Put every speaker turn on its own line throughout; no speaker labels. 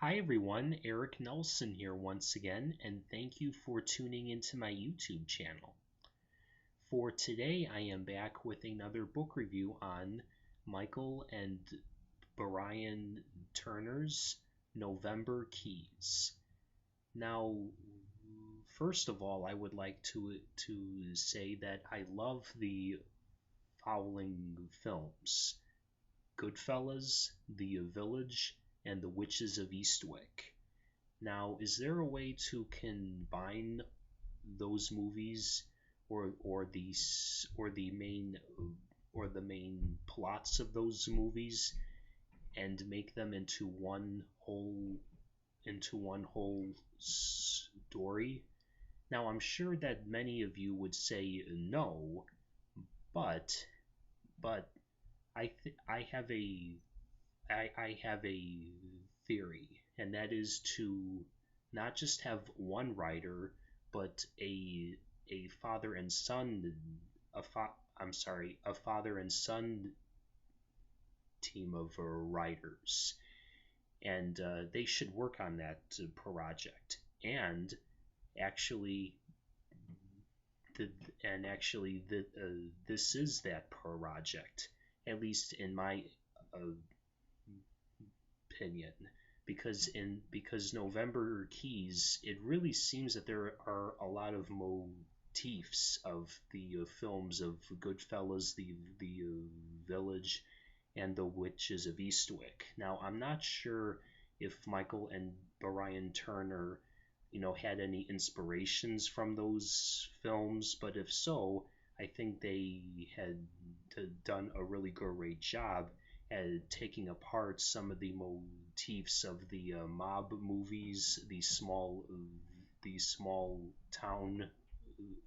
Hi everyone, Eric Nelson here once again, and thank you for tuning into my YouTube channel. For today, I am back with another book review on Michael and Brian Turner's November Keys. Now, first of all, I would like to say that I love the following films: Goodfellas, The Village, and The Witches of Eastwick. Now, is there a way to combine those movies or the main plots of those movies and make them into one whole story? Now, I'm sure that many of you would say no, but but I have a theory, and that is to not just have one writer, but a father and son a father and son team of writers, and they should work on that project. And actually, the this is that project, at least in my uh, opinion, because November Keys, it really seems that there are a lot of motifs of the films of Goodfellas, the Village, and The Witches of Eastwick. Now, I'm not sure if Michael and Brian Turner, had any inspirations from those films, but if so, I think they had done a really great job at taking apart some of the motifs of the mob movies, the small town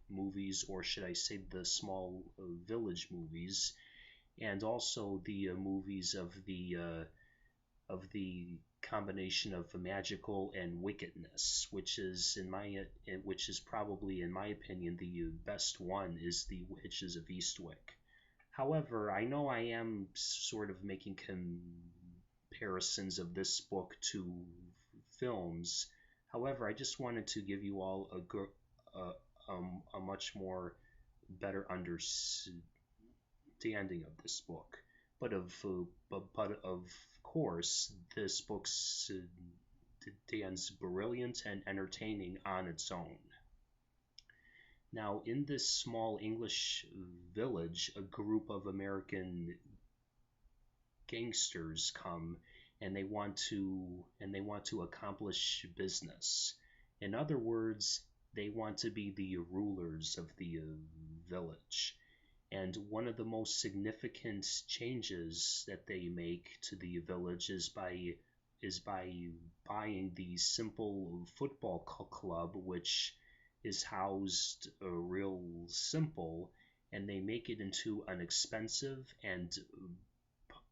movies, or should I say the small village movies, and also the movies of the combination of magical and wickedness, which is probably, in my opinion, the best one is The Witches of Eastwick. However, I know I am sort of making comparisons of this book to films. However, I just wanted to give you all a much more better understanding of this book. But of course, this book stands brilliant and entertaining on its own. Now, in this small English village, a group of American gangsters come, and they want to accomplish business. In other words, they want to be the rulers of the village. And one of the most significant changes that they make to the village is by buying the simple football club, which is housed real simple, and they make it into an expensive and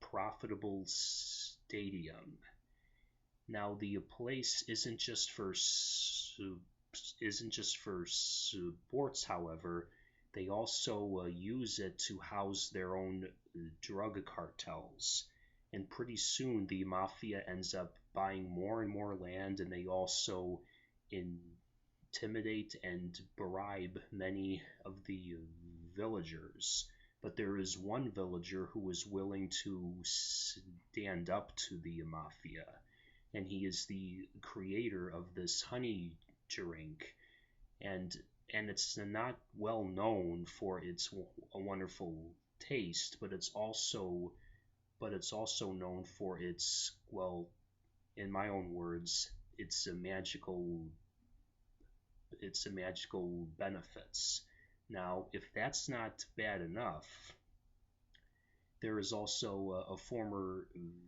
profitable stadium. Now, the place isn't just for sports. However, they also use it to house their own drug cartels. And pretty soon, the mafia ends up buying more and more land, and they also intimidate and bribe many of the villagers. But there is one villager who is willing to stand up to the mafia, and he is the creator of this honey drink, and it's not well known for its wonderful taste, but it's also known for its, well, in my own words, its a magical benefits. Now, if that's not bad enough, there is also a former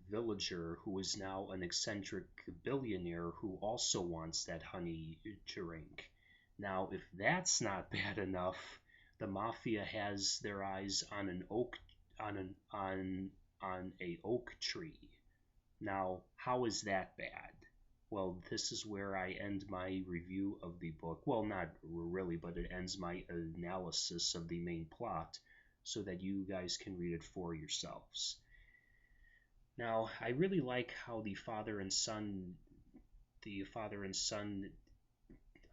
villager who is now an eccentric billionaire who also wants that honey drink. Now, if that's not bad enough, the mafia has their eyes on an oak on a oak tree. Now, how is that bad? Well, this is where I end my review of the book. Well, not really, but it ends my analysis of the main plot so that you guys can read it for yourselves. Now, I really like how the father and son the father and son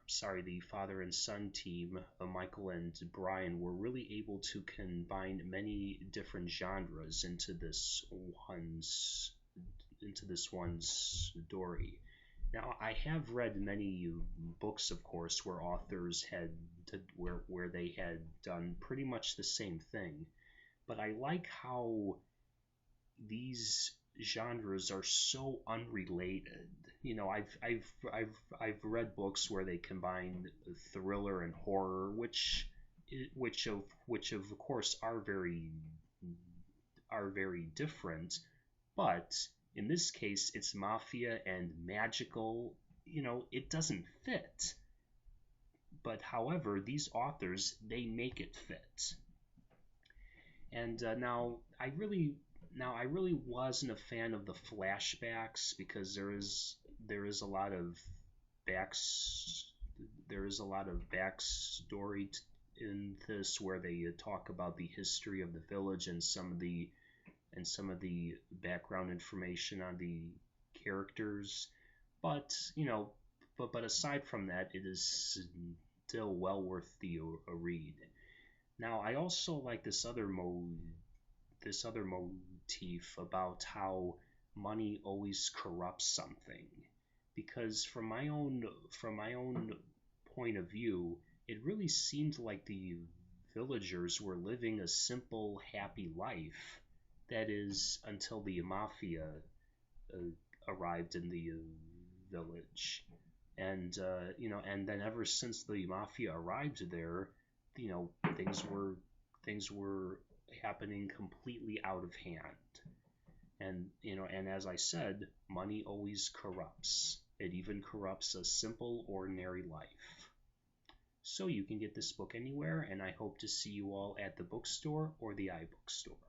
sorry, the father and son team, Michael and Brian, were really able to combine many different genres into this one story. Now, I have read many books, of course, where authors had where they had done pretty much the same thing, but I like how these genres are so unrelated. You know, I've read books where they combine thriller and horror, which of course are very different, but in this case it's mafia and magical. You know, it doesn't fit. But however, these authors, they make it fit. And now I really wasn't a fan of the flashbacks because there is a lot of backs there is a lot of backstory in this where they talk about the history of the village and some of the background information on the characters. But but aside from that, it is still well worth the a read. Now, I also like this other motif about how money always corrupts something, because from my own point of view, it really seemed like the villagers were living a simple, happy life. That is, until the mafia uh, arrived in the village. And then ever since the mafia arrived there, you know, things were happening completely out of hand. And as I said, money always corrupts. It even corrupts a simple, ordinary life. So you can get this book anywhere, and I hope to see you all at the bookstore or the iBookstore.